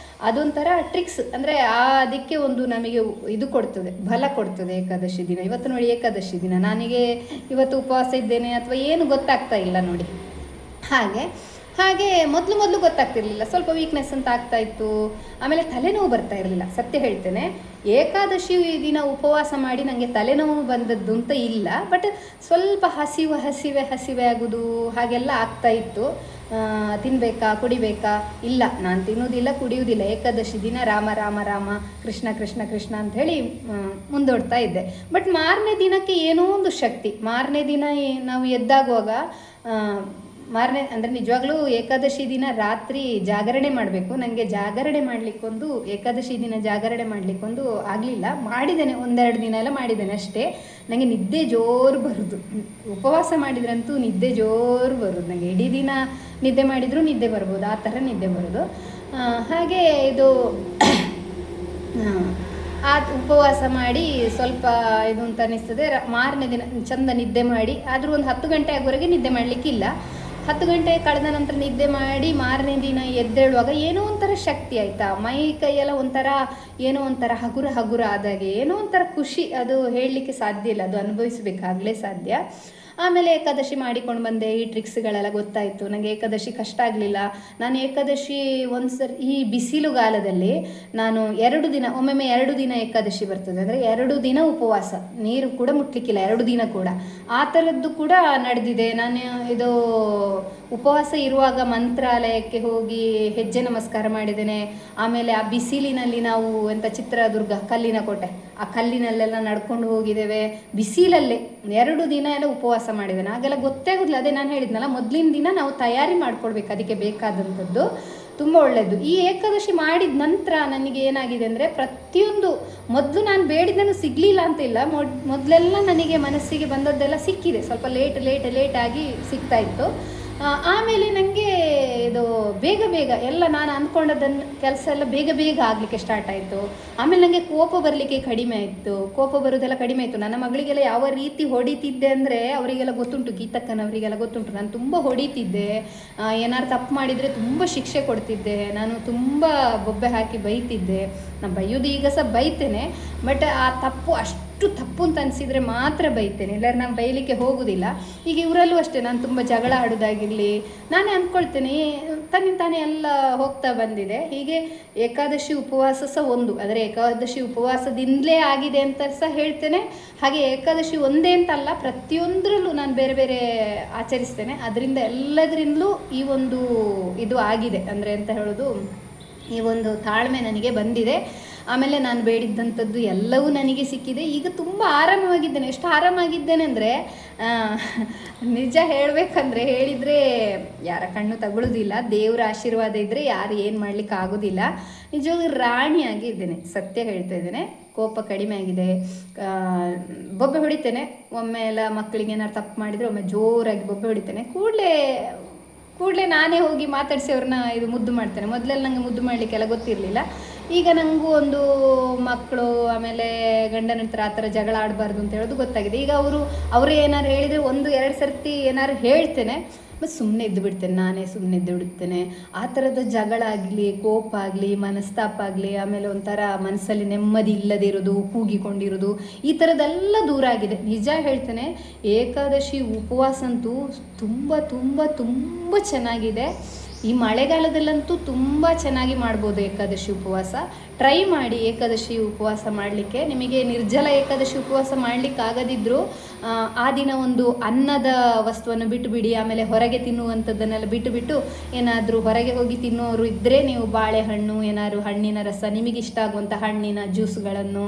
ಅದೊಂಥರ ಟ್ರಿಕ್ಸ್, ಅಂದರೆ ಅದಕ್ಕೆ ಒಂದು ನಮಗೆ ಇದು ಕೊಡ್ತದೆ, ಬಲ ಕೊಡ್ತದೆ ಏಕಾದಶಿ ದಿನ. ಇವತ್ತು ನೋಡಿ ಏಕಾದಶಿ ದಿನ ನನಗೆ ಇವತ್ತು ಉಪವಾಸ ಇದ್ದೇನೆ ಅಥವಾ ಏನು ಗೊತ್ತಾಗ್ತಾ ಇಲ್ಲ ನೋಡಿ. ಹಾಗೆ ಮೊದಲು ಗೊತ್ತಾಗ್ತಿರ್ಲಿಲ್ಲ, ಸ್ವಲ್ಪ ವೀಕ್ನೆಸ್ ಅಂತ ಆಗ್ತಾ ಇತ್ತು. ಆಮೇಲೆ ತಲೆನೋವು ಬರ್ತಾ ಇರಲಿಲ್ಲ. ಸತ್ಯ ಹೇಳ್ತೇನೆ, ಏಕಾದಶಿ ದಿನ ಉಪವಾಸ ಮಾಡಿ ನನಗೆ ತಲೆನೋವು ಬಂದದ್ದು ಅಂತ ಇಲ್ಲ, ಬಟ್ ಸ್ವಲ್ಪ ಹಸಿವೆ ಆಗೋದು ಹಾಗೆಲ್ಲ ಆಗ್ತಾ ಇತ್ತು. ತಿನ್ನಬೇಕಾ ಕುಡಿಬೇಕಾ, ಇಲ್ಲ ನಾನು ತಿನ್ನೋದಿಲ್ಲ ಕುಡಿಯೋದಿಲ್ಲ, ಏಕಾದಶಿ ದಿನ ರಾಮ ರಾಮ ರಾಮ ಕೃಷ್ಣ ಕೃಷ್ಣ ಕೃಷ್ಣ ಅಂಥೇಳಿ ಮುಂದೋಡ್ತಾ ಇದ್ದೆ. ಬಟ್ ಮಾರನೇ ದಿನಕ್ಕೆ ಏನೋ ಒಂದು ಶಕ್ತಿ. ಮಾರನೇ ದಿನ ನಾವು ಎದ್ದಾಗುವಾಗ ಮಾರನೇ ಅಂದರೆ ನಿಜವಾಗ್ಲೂ ಏಕಾದಶಿ ದಿನ ರಾತ್ರಿ ಜಾಗರಣೆ ಮಾಡಬೇಕು. ನನಗೆ ಜಾಗರಣೆ ಮಾಡಲಿಕ್ಕೊಂದು, ಏಕಾದಶಿ ದಿನ ಜಾಗರಣೆ ಮಾಡಲಿಕ್ಕೊಂದು ಆಗಲಿಲ್ಲ. ಮಾಡಿದ್ದೇನೆ, 1-2 ದಿನ ಎಲ್ಲ ಮಾಡಿದ್ದೇನೆ ಅಷ್ಟೇ. ನನಗೆ ನಿದ್ದೆ ಜೋರು ಬರೋದು. ಉಪವಾಸ ಮಾಡಿದ್ರಂತೂ ನಿದ್ದೆ ಜೋರು ಬರೋದು. ನನಗೆ ಇಡೀ ದಿನ ನಿದ್ದೆ ಮಾಡಿದರೂ ನಿದ್ದೆ ಬರ್ಬೋದು, ಆ ಥರ ನಿದ್ದೆ ಬರೋದು. ಹಾಗೆ ಇದು ಆ ಉಪವಾಸ ಮಾಡಿ ಸ್ವಲ್ಪ ಇದು ಅಂತ ಅನ್ನಿಸ್ತದೆ. ಮಾರನೇ ದಿನ ಚಂದ ನಿದ್ದೆ ಮಾಡಿ, ಆದರೂ ಒಂದು 10 ಗಂಟೆ ಆಗುವವರೆಗೆ ನಿದ್ದೆ ಮಾಡಲಿಕ್ಕಿಲ್ಲ. 10 ಗಂಟೆ ಕಳೆದ ನಂತರ ನಿದ್ದೆ ಮಾಡಿ ಮಾರನೇ ದಿನ ಎದ್ದೇಳುವಾಗ ಏನೋ ಒಂಥರ ಶಕ್ತಿ ಆಯಿತಾ, ಮೈ ಕೈಯೆಲ್ಲ ಒಂಥರ ಏನೋ ಒಂಥರ ಹಗುರ ಆದಾಗೆ, ಏನೋ ಒಂಥರ ಖುಷಿ. ಅದು ಹೇಳಲಿಕ್ಕೆ ಸಾಧ್ಯ ಇಲ್ಲ, ಅದು ಅನುಭವಿಸಬೇಕಾಗಲೇ ಸಾಧ್ಯ. ಆಮೇಲೆ ಏಕಾದಶಿ ಮಾಡಿಕೊಂಡು ಬಂದೆ. ಈ ಟ್ರಿಕ್ಸ್ಗಳೆಲ್ಲ ಗೊತ್ತಾಯಿತು. ನನಗೆ ಏಕಾದಶಿ ಕಷ್ಟ ಆಗಲಿಲ್ಲ. ನಾನು ಏಕಾದಶಿ ಒಂದ್ಸರಿ ಈ ಬಿಸಿಲುಗಾಲದಲ್ಲಿ ನಾನು 2 ದಿನ, ಒಮ್ಮೊಮ್ಮೆ 2 ದಿನ ಏಕಾದಶಿ ಬರ್ತದೆ, ಅಂದರೆ 2 ದಿನ ಉಪವಾಸ, ನೀರು ಕೂಡ ಮುಟ್ಲಿಕ್ಕಿಲ್ಲ 2 ದಿನ ಕೂಡ. ಆ ಥರದ್ದು ಕೂಡ ನಡೆದಿದೆ. ನಾನು ಇದು ಉಪವಾಸ ಇರುವಾಗ ಮಂತ್ರಾಲಯಕ್ಕೆ ಹೋಗಿ ಹೆಜ್ಜೆ ನಮಸ್ಕಾರ ಮಾಡಿದ್ದೇನೆ. ಆಮೇಲೆ ಆ ಬಿಸಿಲಿನಲ್ಲಿ ನಾವು ಚಿತ್ರದುರ್ಗ ಕಲ್ಲಿನ ಕೋಟೆ, ಆ ಕಲ್ಲಿನಲ್ಲೆಲ್ಲ ನಡ್ಕೊಂಡು ಹೋಗಿದ್ದೇವೆ ಬಿಸಿಲಲ್ಲೇ. 2 ದಿನ ಎಲ್ಲ ಉಪವಾಸ ಮಾಡಿದ್ದೇನೆ. ಹಾಗೆಲ್ಲ ಗೊತ್ತೇ ಆಗೋದಿಲ್ಲ. ಅದೇ ನಾನು ಹೇಳಿದ್ನಲ್ಲ, ಮೊದಲಿನ ದಿನ ನಾವು ತಯಾರಿ ಮಾಡ್ಕೊಳ್ಬೇಕು ಅದಕ್ಕೆ ಬೇಕಾದಂಥದ್ದು. ತುಂಬ ಒಳ್ಳೆಯದು. ಈ ಏಕಾದಶಿ ಮಾಡಿದ ನಂತರ ನನಗೆ ಏನಾಗಿದೆ ಅಂದರೆ, ಪ್ರತಿಯೊಂದು ಮೊದಲು ನಾನು ಬೇಡಿದ್ದನ್ನು ಸಿಗಲಿಲ್ಲ ಅಂತ ಇಲ್ಲ, ಮೊದಲೆಲ್ಲ ನನಗೆ ಮನಸ್ಸಿಗೆ ಬಂದದ್ದೆಲ್ಲ ಸಿಕ್ಕಿದೆ. ಸ್ವಲ್ಪ ಲೇಟ್ ಆಗಿ ಸಿಗ್ತಾ ಇತ್ತು. ಆಮೇಲೆ ನನಗೆ ಇದು ಬೇಗ ಎಲ್ಲ ನಾನು ಅಂದ್ಕೊಂಡದನ್ನು ಕೆಲಸ ಎಲ್ಲ ಬೇಗ ಆಗಲಿಕ್ಕೆ ಸ್ಟಾರ್ಟ್ ಆಯಿತು. ಆಮೇಲೆ ನನಗೆ ಕೋಪ ಬರಲಿಕ್ಕೆ ಕಡಿಮೆ ಆಯಿತು. ಕೋಪ ಬರೋದೆಲ್ಲ ಕಡಿಮೆ ಆಯಿತು. ನನ್ನ ಮಗಳಿಗೆಲ್ಲ ಯಾವ ರೀತಿ ಹೊಡಿತಿದ್ದೆ ಅಂದರೆ, ಅವರಿಗೆಲ್ಲ ಗೊತ್ತುಂಟು, ಗೀತಕ್ಕನವರಿಗೆಲ್ಲ ಗೊತ್ತುಂಟು, ನಾನು ತುಂಬ ಹೊಡಿತಿದ್ದೆ. ಏನಾದ್ರು ತಪ್ಪು ಮಾಡಿದರೆ ತುಂಬ ಶಿಕ್ಷೆ ಕೊಡ್ತಿದ್ದೆ. ನಾನು ತುಂಬ ಬೊಬ್ಬೆ ಹಾಕಿ ಬೈತಿದ್ದೆ. ನಾನು ಬೈಯೋದು ಈಗ ಸಹ ಬೈತೇನೆ, ಬಟ್ ಆ ತಪ್ಪು ಅಷ್ಟು ತಪ್ಪು ಅಂತ ಅನಿಸಿದರೆ ಮಾತ್ರ ಬೈತೇನೆ, ಇಲ್ಲಾಂದ್ರೆ ನಾನು ಬೈಲಿಕ್ಕೆ ಹೋಗೋದಿಲ್ಲ. ಈಗ ಇವರಲ್ಲೂ ಅಷ್ಟೇ, ನಾನು ತುಂಬ ಜಗಳ ಆಡೋದಾಗಿರಲಿ ನಾನೇ ಅಂದ್ಕೊಳ್ತೇನೆ, ತಾನೇ ಎಲ್ಲ ಹೋಗ್ತಾ ಬಂದಿದೆ. ಹೀಗೆ ಏಕಾದಶಿ ಉಪವಾಸ ಸಹ ಒಂದು, ಆದರೆ ಏಕಾದಶಿ ಉಪವಾಸದಿಂದಲೇ ಆಗಿದೆ ಅಂತ ಸಹ ಹೇಳ್ತೇನೆ. ಹಾಗೆ ಏಕಾದಶಿ ಒಂದೇ ಅಂತಲ್ಲ, ಪ್ರತಿಯೊಂದರಲ್ಲೂ ನಾನು ಬೇರೆ ಆಚರಿಸ್ತೇನೆ. ಅದರಿಂದ ಎಲ್ಲದರಿಂದಲೂ ಈ ಒಂದು ಇದು ಆಗಿದೆ. ಅಂದರೆ ಅಂತ ಹೇಳೋದು, ಈ ಒಂದು ತಾಳ್ಮೆ ನನಗೆ ಬಂದಿದೆ. ಆಮೇಲೆ ನಾನು ಬೇಡಿದ್ದಂಥದ್ದು ಎಲ್ಲವೂ ನನಗೆ ಸಿಕ್ಕಿದೆ. ಈಗ ತುಂಬ ಆರಾಮವಾಗಿದ್ದೇನೆ. ಎಷ್ಟು ಆರಾಮಾಗಿದ್ದೇನೆ ಅಂದರೆ ನಿಜ ಹೇಳಬೇಕಂದ್ರೆ ಹೇಳಿದರೆ ಯಾರ ಕಣ್ಣು ತಗೊಳ್ಳೋದಿಲ್ಲ. ದೇವರ ಆಶೀರ್ವಾದ ಇದ್ದರೆ ಯಾರು ಏನು ಮಾಡಲಿಕ್ಕೆ ಆಗೋದಿಲ್ಲ. ನಿಜವಾಗ್ಲೂ ರಾಣಿಯಾಗಿ ಇದ್ದೇನೆ, ಸತ್ಯ ಹೇಳ್ತಾ ಇದ್ದೇನೆ. ಕೋಪ ಕಡಿಮೆ ಆಗಿದೆ. ಬೊಬ್ಬೆ ಹೊಡಿತೇನೆ ಒಮ್ಮೆ ಎಲ್ಲ ಮಕ್ಕಳಿಗೆ ಏನಾರು ತಪ್ಪು ಮಾಡಿದರೆ ಒಮ್ಮೆ ಜೋರಾಗಿ ಬೊಬ್ಬೆ ಹೊಡಿತೇನೆ. ಕೂಡಲೇ ನಾನೇ ಹೋಗಿ ಮಾತಾಡಿಸಿ ಅವ್ರನ್ನ ಇದು ಮುದ್ದು ಮಾಡ್ತೇನೆ. ಮೊದಲೆಲ್ಲ ನನಗೆ ಮುದ್ದು ಮಾಡಲಿಕ್ಕೆಲ್ಲ ಗೊತ್ತಿರಲಿಲ್ಲ. ಈಗ ನನಗೂ ಒಂದು ಮಕ್ಕಳು ಆಮೇಲೆ ಗಂಡನ ಹತ್ರ ಆ ಥರ ಜಗಳ ಆಡಬಾರ್ದು ಅಂತ ಹೇಳೋದು ಗೊತ್ತಾಗಿದೆ. ಈಗ ಅವರು ಏನಾರು ಹೇಳಿದರೆ 1-2 ಸರ್ತಿ ಏನಾರು ಹೇಳ್ತೇನೆ, ಮತ್ತು ಸುಮ್ಮನೆ ಇದ್ದು ಬಿಡ್ತೇನೆ. ನಾನೇ ಸುಮ್ಮನೆ ಇದ್ದು ಬಿಡ್ತೇನೆ. ಆ ಥರದ ಜಗಳ ಆಗಲಿ, ಕೋಪ ಆಗಲಿ, ಮನಸ್ತಾಪ ಆಗಲಿ, ಆಮೇಲೆ ಒಂಥರ ಮನಸ್ಸಲ್ಲಿ ನೆಮ್ಮದಿ ಇಲ್ಲದಿರೋದು, ಕೂಗಿಕೊಂಡಿರೋದು, ಈ ಥರದ್ದೆಲ್ಲ ದೂರ ಆಗಿದೆ. ನಿಜ ಹೇಳ್ತೇನೆ, ಏಕಾದಶಿ ಉಪವಾಸ ಅಂತೂ ತುಂಬ ತುಂಬ ತುಂಬ ಚೆನ್ನಾಗಿದೆ. ಈ ಮಳೆಗಾಲದಲ್ಲಂತೂ ತುಂಬ ಚೆನ್ನಾಗಿ ಮಾಡ್ಬೋದು ಏಕಾದಶಿ ಉಪವಾಸ. ಟ್ರೈ ಮಾಡಿ ಏಕಾದಶಿ ಉಪವಾಸ ಮಾಡಲಿಕ್ಕೆ. ನಿಮಗೆ ನಿರ್ಜಲ ಏಕಾದಶಿ ಉಪವಾಸ ಮಾಡಲಿಕ್ಕೆ ಆಗದಿದ್ದರೂ ಆ ದಿನ ಒಂದು ಅನ್ನದ ವಸ್ತುವನ್ನು ಬಿಟ್ಟುಬಿಡಿ. ಆಮೇಲೆ ಹೊರಗೆ ತಿನ್ನುವಂಥದ್ದನ್ನೆಲ್ಲ ಬಿಟ್ಟು ಏನಾದರೂ ಹೊರಗೆ ಹೋಗಿ ತಿನ್ನುವವರು ಇದ್ದರೆ ನೀವು ಬಾಳೆಹಣ್ಣು, ಏನಾದ್ರು ಹಣ್ಣಿನ ರಸ, ನಿಮಗಿಷ್ಟ ಆಗುವಂಥ ಹಣ್ಣಿನ ಜ್ಯೂಸ್ಗಳನ್ನು,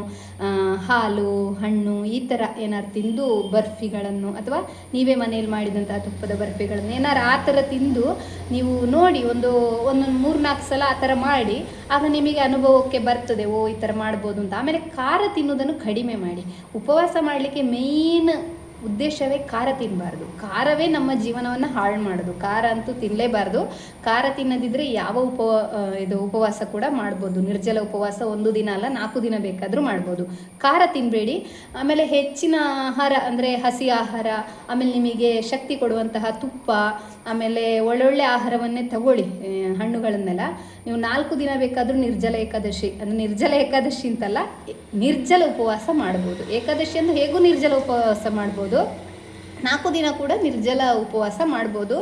ಹಾಲು, ಹಣ್ಣು, ಈ ಥರ ಏನಾದ್ರು ತಿಂದು ಬರ್ಫಿಗಳನ್ನು ಅಥವಾ ನೀವೇ ಮನೆಯಲ್ಲಿ ಮಾಡಿದಂತಹ ತುಪ್ಪದ ಬರ್ಫಿಗಳನ್ನು ಏನಾರು ಆ ಥರ ತಿಂದು ನೀವು ನೋಡಿ ಒಂದು 3-4 ಸಲ ಆ ಥರ ಮಾಡಿ. ಆಗ ನಿಮಗೆ ಅನುಭವಕ್ಕೆ ಬರ್ತದೆ, ಓ ಈ ಥರ ಮಾಡ್ಬೋದು ಅಂತ. ಆಮೇಲೆ ಖಾರ ತಿನ್ನೋದನ್ನು ಕಡಿಮೆ ಮಾಡಿ. ಉಪವಾಸ ಮಾಡಲಿಕ್ಕೆ ಮೇಯ್ನ್ ಉದ್ದೇಶವೇ ಖಾರ ತಿನ್ನಬಾರ್ದು. ಖಾರವೇ ನಮ್ಮ ಜೀವನವನ್ನು ಹಾಳು ಮಾಡೋದು. ಖಾರ ಅಂತೂ ತಿನ್ನಲೇಬಾರ್ದು. ಖಾರ ತಿನ್ನದಿದ್ದರೆ ಯಾವ ಉಪವಾಸ ಕೂಡ ಮಾಡ್ಬೋದು. ನಿರ್ಜಲ ಉಪವಾಸ 1 ದಿನ ಅಲ್ಲ 4 ದಿನ ಬೇಕಾದರೂ ಮಾಡ್ಬೋದು. ಖಾರ ತಿನ್ನಬೇಡಿ. ಆಮೇಲೆ ಹೆಚ್ಚಿನ ಆಹಾರ ಅಂದರೆ ಹಸಿ ಆಹಾರ, ಆಮೇಲೆ ನಿಮಗೆ ಶಕ್ತಿ ಕೊಡುವಂತಹ ತುಪ್ಪ, ಆಮೇಲೆ ಒಳ್ಳೊಳ್ಳೆ ಆಹಾರವನ್ನೇ ತಗೊಳ್ಳಿ. ಹಣ್ಣುಗಳನ್ನೆಲ್ಲ ನೀವು 4 ದಿನ ಬೇಕಾದರೂ ನಿರ್ಜಲ ಏಕಾದಶಿ, ಅಂದರೆ ನಿರ್ಜಲ ಏಕಾದಶಿ ಅಂತಲ್ಲ, ನಿರ್ಜಲ ಉಪವಾಸ ಮಾಡ್ಬೋದು. ಏಕಾದಶಿ ಅಂದರೆ ಹೇಗೂ ನಿರ್ಜಲ ಉಪವಾಸ ಮಾಡ್ಬೋದು. 4 ದಿನ ಕೂಡ ನಿರ್ಜಲ ಉಪವಾಸ ಮಾಡ್ಬೋದು.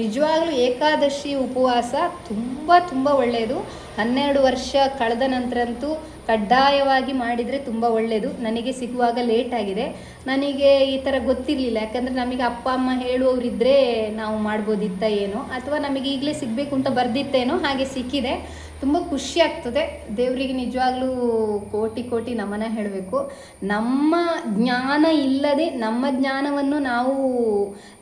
ನಿಜವಾಗ್ಲೂ ಏಕಾದಶಿ ಉಪವಾಸ ತುಂಬ ತುಂಬ ಒಳ್ಳೆಯದು. 12 ವರ್ಷ ಕಳೆದ ನಂತರ ಅಂತೂ ಕಡ್ಡಾಯವಾಗಿ ಮಾಡಿದರೆ ತುಂಬ ಒಳ್ಳೆಯದು. ನನಗೆ ಸಿಗುವಾಗ ಲೇಟ್ ಆಗಿದೆ. ನನಗೆ ಈ ಥರ ಗೊತ್ತಿರಲಿಲ್ಲ. ಯಾಕಂದರೆ ನಮಗೆ ಅಪ್ಪ ಅಮ್ಮ ಹೇಳುವವರಿದ್ದರೆ ನಾವು ಮಾಡ್ಬೋದಿತ್ತ ಏನೋ, ಅಥವಾ ನಮಗೆ ಈಗಲೇ ಸಿಗಬೇಕು ಅಂತ ಬರ್ದಿತ್ತೇನೋ, ಹಾಗೆ ಸಿಕ್ಕಿದೆ. ತುಂಬ ಖುಷಿ ಆಗ್ತದೆ. ದೇವರಿಗೆ ನಿಜವಾಗ್ಲೂ ಕೋಟಿ ನಮನ ಹೇಳಬೇಕು. ನಮ್ಮ ಜ್ಞಾನ ಇಲ್ಲದೆ ನಮ್ಮ ಜ್ಞಾನವನ್ನು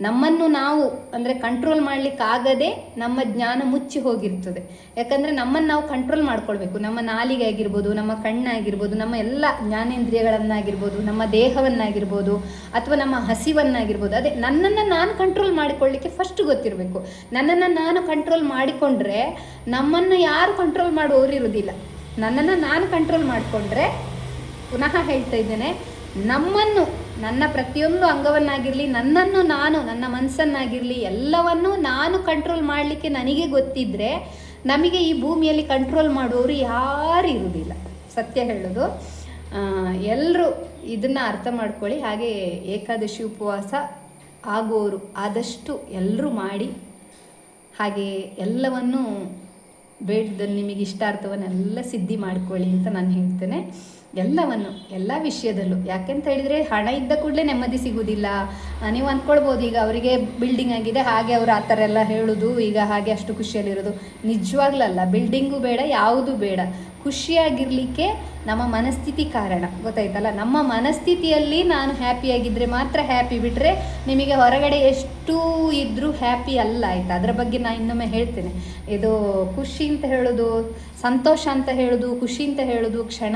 ನಮ್ಮನ್ನು ನಾವು ಅಂದರೆ ಕಂಟ್ರೋಲ್ ಮಾಡಲಿಕ್ಕಾಗದೆ ನಮ್ಮ ಜ್ಞಾನ ಮುಚ್ಚಿ ಹೋಗಿರ್ತದೆ. ಯಾಕಂದರೆ ನಮ್ಮನ್ನು ನಾವು ಕಂಟ್ರೋಲ್ ಮಾಡ್ಕೊಳ್ಬೇಕು. ನಮ್ಮ ನಾಲಿಗೆ ಆಗಿರ್ಬೋದು, ನಮ್ಮ ಕಣ್ಣಾಗಿರ್ಬೋದು, ನಮ್ಮ ಎಲ್ಲ ಜ್ಞಾನೇಂದ್ರಿಯಗಳನ್ನಾಗಿರ್ಬೋದು, ನಮ್ಮ ದೇಹವನ್ನಾಗಿರ್ಬೋದು, ಅಥವಾ ನಮ್ಮ ಹಸಿವನ್ನಾಗಿರ್ಬೋದು. ಅದೇ ನನ್ನನ್ನು ನಾನು ಕಂಟ್ರೋಲ್ ಮಾಡಿಕೊಳ್ಳಿಕ್ಕೆ ಫಸ್ಟ್ ಗೊತ್ತಿರಬೇಕು. ನನ್ನನ್ನು ನಾನು ಕಂಟ್ರೋಲ್ ಮಾಡಿಕೊಂಡ್ರೆ ನಮ್ಮನ್ನು ಯಾರು ಕಂಟ್ರೋಲ್ ಮಾಡುವವರು ಇರೋದಿಲ್ಲ. ನನ್ನನ್ನು ನಾನು ಕಂಟ್ರೋಲ್ ಮಾಡಿಕೊಂಡ್ರೆ, ಪುನಃ ಹೇಳ್ತಾ ಇದ್ದೇನೆ, ನನ್ನ ಪ್ರತಿಯೊಂದು ಅಂಗವನ್ನಾಗಿರಲಿ, ನನ್ನನ್ನು ನಾನು, ನನ್ನ ಮನಸ್ಸನ್ನಾಗಿರಲಿ, ಎಲ್ಲವನ್ನೂ ನಾನು ಕಂಟ್ರೋಲ್ ಮಾಡಲಿಕ್ಕೆ ನನಗೆ ಗೊತ್ತಿದ್ದರೆ ನಮಗೆ ಈ ಭೂಮಿಯಲ್ಲಿ ಕಂಟ್ರೋಲ್ ಮಾಡುವವರು ಯಾರು ಇರುವುದಿಲ್ಲ. ಸತ್ಯ ಹೇಳೋದು. ಎಲ್ಲರೂ ಇದನ್ನು ಅರ್ಥ ಮಾಡ್ಕೊಳ್ಳಿ. ಹಾಗೆ ಏಕಾದಶಿ ಉಪವಾಸ ಆಗುವವರು ಆದಷ್ಟು ಎಲ್ಲರೂ ಮಾಡಿ. ಹಾಗೆ ಎಲ್ಲವನ್ನು ಬೇಡದಲ್ಲಿ ನಿಮಗೆ ಇಷ್ಟಾರ್ಥವನ್ನೆಲ್ಲ ಸಿದ್ಧಿ ಮಾಡ್ಕೊಳ್ಳಿ ಅಂತ ನಾನು ಹೇಳ್ತೇನೆ. ಎಲ್ಲವನ್ನು, ಎಲ್ಲ ವಿಷಯದಲ್ಲೂ. ಯಾಕೆಂತ ಹೇಳಿದರೆ ಹಣ ಇದ್ದ ಕೂಡಲೇ ನೆಮ್ಮದಿ ಸಿಗೋದಿಲ್ಲ. ನೀವು ಅಂದ್ಕೊಳ್ಬೋದು ಈಗ ಅವರಿಗೆ ಬಿಲ್ಡಿಂಗ್ ಆಗಿದೆ ಹಾಗೆ ಅವರು ಆ ಥರ ಎಲ್ಲ ಹೇಳೋದು, ಈಗ ಹಾಗೆ ಅಷ್ಟು ಖುಷಿಯಲ್ಲಿರೋದು. ನಿಜವಾಗ್ಲಲ್ಲ. ಬಿಲ್ಡಿಂಗು ಬೇಡ, ಯಾವುದೂ ಬೇಡ. ಖುಷಿಯಾಗಿರಲಿಕ್ಕೆ ನಮ್ಮ ಮನಸ್ಥಿತಿ ಕಾರಣ, ಗೊತ್ತಾಯ್ತಲ್ಲ. ನಮ್ಮ ಮನಸ್ಥಿತಿಯಲ್ಲಿ ನಾನು ಹ್ಯಾಪಿಯಾಗಿದ್ದರೆ ಮಾತ್ರ ಹ್ಯಾಪಿ, ಬಿಟ್ಟರೆ ನಿಮಗೆ ಹೊರಗಡೆ ಎಷ್ಟು ಇದ್ದರೂ ಹ್ಯಾಪಿ ಅಲ್ಲ, ಆಯಿತಾ. ಅದರ ಬಗ್ಗೆ ನಾನು ಇನ್ನೊಮ್ಮೆ ಹೇಳ್ತೇನೆ. ಇದು ಖುಷಿ ಅಂತ ಹೇಳೋದು, ಸಂತೋಷ ಅಂತ ಹೇಳೋದು, ಖುಷಿ ಅಂತ ಹೇಳೋದು ಕ್ಷಣ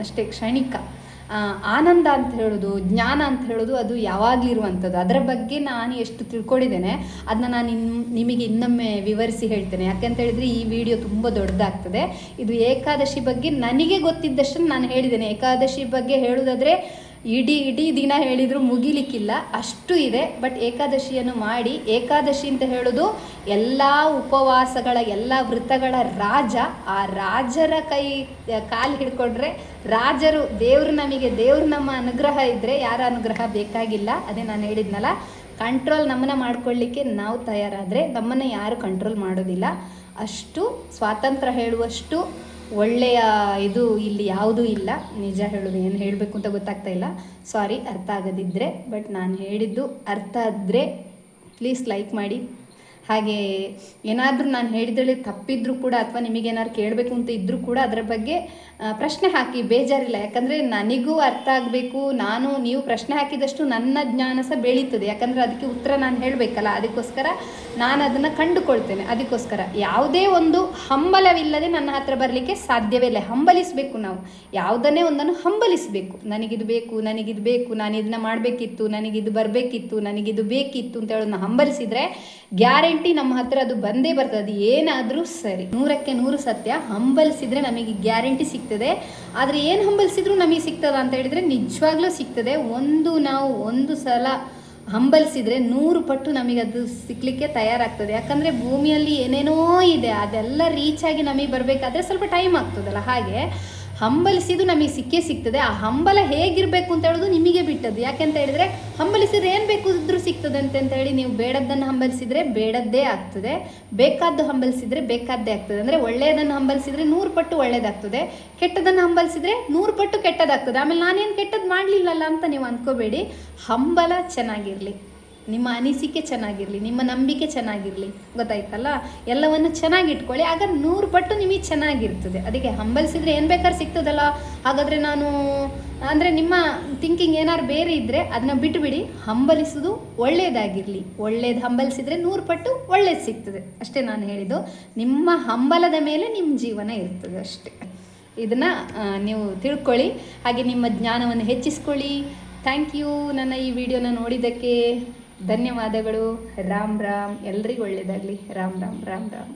ಅಷ್ಟೇ, ಕ್ಷಣಿಕ. ಆನಂದ ಅಂತ ಹೇಳೋದು, ಜ್ಞಾನ ಅಂತ ಹೇಳೋದು ಅದು ಯಾವಾಗಲಿರುವಂಥದ್ದು. ಅದರ ಬಗ್ಗೆ ನಾನು ಎಷ್ಟು ತಿಳ್ಕೊಂಡಿದ್ದೇನೆ ಅದನ್ನ ನಾನು ನಿಮಗೆ ಇನ್ನೊಮ್ಮೆ ವಿವರಿಸಿ ಹೇಳ್ತೇನೆ. ಯಾಕೆಂತ ಹೇಳಿದರೆ ಈ ವಿಡಿಯೋ ತುಂಬ ದೊಡ್ಡದಾಗ್ತದೆ. ಇದು ಏಕಾದಶಿ ಬಗ್ಗೆ ನನಗೆ ಗೊತ್ತಿದ್ದಷ್ಟು ನಾನು ಹೇಳಿದ್ದೇನೆ. ಏಕಾದಶಿ ಬಗ್ಗೆ ಹೇಳೋದಾದರೆ ಇಡೀ ದಿನ ಹೇಳಿದರೂ ಮುಗಿಲಿಕ್ಕಿಲ್ಲ, ಅಷ್ಟು ಇದೆ. ಬಟ್ ಏಕಾದಶಿಯನ್ನು ಮಾಡಿ. ಏಕಾದಶಿ ಅಂತ ಹೇಳೋದು ಎಲ್ಲ ಉಪವಾಸಗಳ, ಎಲ್ಲ ವೃತ್ತಗಳ ರಾಜ. ಆ ರಾಜರ ಕಾಲು ಹಿಡ್ಕೊಂಡ್ರೆ ರಾಜರು, ದೇವರು ನಮ್ಮ ಅನುಗ್ರಹ ಇದ್ದರೆ ಯಾರ ಅನುಗ್ರಹ ಬೇಕಾಗಿಲ್ಲ. ಅದೇ ನಾನು ಹೇಳಿದ್ನಲ್ಲ, ಕಂಟ್ರೋಲ್ ನಮ್ಮನ್ನು ಮಾಡ್ಕೊಳ್ಳಿಕ್ಕೆ ನಾವು ತಯಾರಾದರೆ ನಮ್ಮನ್ನು ಯಾರು ಕಂಟ್ರೋಲ್ ಮಾಡೋದಿಲ್ಲ. ಅಷ್ಟು ಸ್ವಾತಂತ್ರ್ಯ ಹೇಳುವಷ್ಟು ಒಳ್ಳೆಯ ಇದು ಇಲ್ಲಿ ಯಾವುದೂ ಇಲ್ಲ. ನಿಜ ಹೇಳೋದು, ಏನು ಹೇಳಬೇಕು ಅಂತ ಗೊತ್ತಾಗ್ತಾ ಇಲ್ಲ, ಸಾರಿ ಅರ್ಥ ಆಗದಿದ್ದರೆ. ಬಟ್ ನಾನು ಹೇಳಿದ್ದು ಅರ್ಥ ಆದರೆ ಪ್ಲೀಸ್ ಲೈಕ್ ಮಾಡಿ. ಹಾಗೆ ಏನಾದರೂ ನಾನು ಹೇಳಿದ್ರಲ್ಲಿ ತಪ್ಪಿದ್ರೂ ಕೂಡ ಅಥವಾ ನಿಮಗೇನಾದ್ರು ಕೇಳಬೇಕು ಅಂತ ಇದ್ದರೂ ಕೂಡ ಅದರ ಬಗ್ಗೆ ಪ್ರಶ್ನೆ ಹಾಕಿ, ಬೇಜಾರಿಲ್ಲ. ಯಾಕಂದರೆ ನನಗೂ ಅರ್ಥ ಆಗಬೇಕು, ನೀವು ಪ್ರಶ್ನೆ ಹಾಕಿದಷ್ಟು ನನ್ನ ಜ್ಞಾನ ಸಹ ಬೆಳೀತದೆ. ಯಾಕಂದರೆ ಅದಕ್ಕೆ ಉತ್ತರ ನಾನು ಹೇಳಬೇಕಲ್ಲ, ಅದಕ್ಕೋಸ್ಕರ ನಾನು ಅದನ್ನು ಕಂಡುಕೊಳ್ತೇನೆ. ಅದಕ್ಕೋಸ್ಕರ ಯಾವುದೇ ಒಂದು ಹಂಬಲವಿಲ್ಲದೆ ನನ್ನ ಹತ್ರ ಬರಲಿಕ್ಕೆ ಸಾಧ್ಯವೇ ಇಲ್ಲ. ಹಂಬಲಿಸಬೇಕು ನಾವು, ಯಾವುದನ್ನೇ ಒಂದನ್ನು ಹಂಬಲಿಸಬೇಕು. ನನಗಿದು ಬೇಕು, ನನಗಿದು ಬೇಕು, ನಾನು ಇದನ್ನ ಮಾಡಬೇಕಿತ್ತು, ನನಗಿದು ಬರಬೇಕಿತ್ತು, ನನಗಿದು ಬೇಕಿತ್ತು ಅಂತ ಹೇಳೋದನ್ನ ಹಂಬಲಿಸಿದರೆ ಗ್ಯಾರಂಟಿ ನಮ್ಮ ಹತ್ರ ಅದು ಬಂದೇ ಬರ್ತದೆ. ಅದು ಏನಾದರೂ ಸರಿ, 100ಕ್ಕೆ 100 ಸತ್ಯ. ಹಂಬಲಿಸಿದರೆ ನಮಗೆ ಗ್ಯಾರಂಟಿ ಸಿಗ್ತದೆ. ಆದರೆ ಏನು ಹಂಬಲಿಸಿದ್ರು ನಮಗೆ ಸಿಗ್ತದ ಅಂತ ಹೇಳಿದರೆ ನಿಜವಾಗ್ಲೂ ಸಿಗ್ತದೆ. ನಾವು ಒಂದು ಸಲ ಹಂಬಲಿಸಿದರೆ 100 ಪಟ್ಟು ನಮಗೆ ಅದು ಸಿಕ್ಕಲಿಕ್ಕೆ ತಯಾರಾಗ್ತದೆ. ಯಾಕಂದರೆ ಭೂಮಿಯಲ್ಲಿ ಏನೇನೋ ಇದೆ, ಅದೆಲ್ಲ ರೀಚಾಗಿ ನಮಗೆ ಬರಬೇಕಾದ್ರೆ ಸ್ವಲ್ಪ ಟೈಮ್ ಆಗ್ತದಲ್ಲ. ಹಾಗೆ ಹಂಬಲಿಸಿದ್ದು ನಮಗೆ ಸಿಕ್ಕೇ ಸಿಗ್ತದೆ. ಆ ಹಂಬಲ ಹೇಗಿರಬೇಕು ಅಂತ ಹೇಳೋದು ನಿಮಗೆ ಬಿಟ್ಟದ್ದು. ಯಾಕೆಂತ ಹೇಳಿದರೆ ಹಂಬಲಿಸಿದ್ರೆ ಏನು ಬೇಕು ಇದ್ರೂ ಸಿಗ್ತದೆ ಅಂತ ಹೇಳಿ ನೀವು ಬೇಡದ್ದನ್ನು ಹಂಬಲಿಸಿದರೆ ಬೇಡದ್ದೇ ಆಗ್ತದೆ, ಬೇಕಾದ್ದು ಹಂಬಲಿಸಿದರೆ ಬೇಕಾದ್ದೇ ಆಗ್ತದೆ. ಅಂದರೆ ಒಳ್ಳೆಯದನ್ನು ಹಂಬಲಿಸಿದರೆ 100 ಪಟ್ಟು ಒಳ್ಳೆಯದಾಗ್ತದೆ, ಕೆಟ್ಟದನ್ನು ಹಂಬಲಿಸಿದರೆ 100 ಪಟ್ಟು ಕೆಟ್ಟದಾಗ್ತದೆ. ಆಮೇಲೆ ನಾನೇನು ಕೆಟ್ಟದ್ದು ಮಾಡಲಿಲ್ಲಲ್ಲ ಅಂತ ನೀವು ಅಂದ್ಕೋಬೇಡಿ. ಹಂಬಲ ಚೆನ್ನಾಗಿರಲಿ, ನಿಮ್ಮ ಅನಿಸಿಕೆ ಚೆನ್ನಾಗಿರಲಿ, ನಿಮ್ಮ ನಂಬಿಕೆ ಚೆನ್ನಾಗಿರಲಿ, ಗೊತ್ತಾಯ್ತಲ್ಲ. ಎಲ್ಲವನ್ನು ಚೆನ್ನಾಗಿಟ್ಕೊಳ್ಳಿ, ಆಗ 100 ಪಟ್ಟು ನಿಮಗೆ ಚೆನ್ನಾಗಿರ್ತದೆ. ಅದಕ್ಕೆ ಹಂಬಲಿಸಿದರೆ ಏನು ಬೇಕಾದ್ರೂ ಸಿಗ್ತದಲ್ಲ. ಹಾಗಾದರೆ ಅಂದರೆ ನಿಮ್ಮ ಥಿಂಕಿಂಗ್ ಏನಾದ್ರು ಬೇರೆ ಇದ್ದರೆ ಅದನ್ನ ಬಿಟ್ಟುಬಿಡಿ. ಹಂಬಲಿಸೋದು ಒಳ್ಳೆಯದಾಗಿರಲಿ. ಒಳ್ಳೇದು ಹಂಬಲಿಸಿದರೆ 100 ಪಟ್ಟು ಒಳ್ಳೇದು ಸಿಗ್ತದೆ. ಅಷ್ಟೇ ನಾನು ಹೇಳಿದ್ದು. ನಿಮ್ಮ ಹಂಬಲದ ಮೇಲೆ ನಿಮ್ಮ ಜೀವನ ಇರ್ತದೆ ಅಷ್ಟೇ. ಇದನ್ನು ನೀವು ತಿಳ್ಕೊಳ್ಳಿ. ಹಾಗೆ ನಿಮ್ಮ ಜ್ಞಾನವನ್ನು ಹೆಚ್ಚಿಸ್ಕೊಳ್ಳಿ. Thank you. ನನ್ನ ಈ ವಿಡಿಯೋನ ನೋಡಿದ್ದಕ್ಕೆ ಧನ್ಯವಾದಗಳು. ರಾಮ್ ರಾಮ್. ಎಲ್ರಿಗೂ ಒಳ್ಳೆಯದಾಗಲಿ. ರಾಮ್ ರಾಮ್ ರಾಮ್ ರಾಮ್.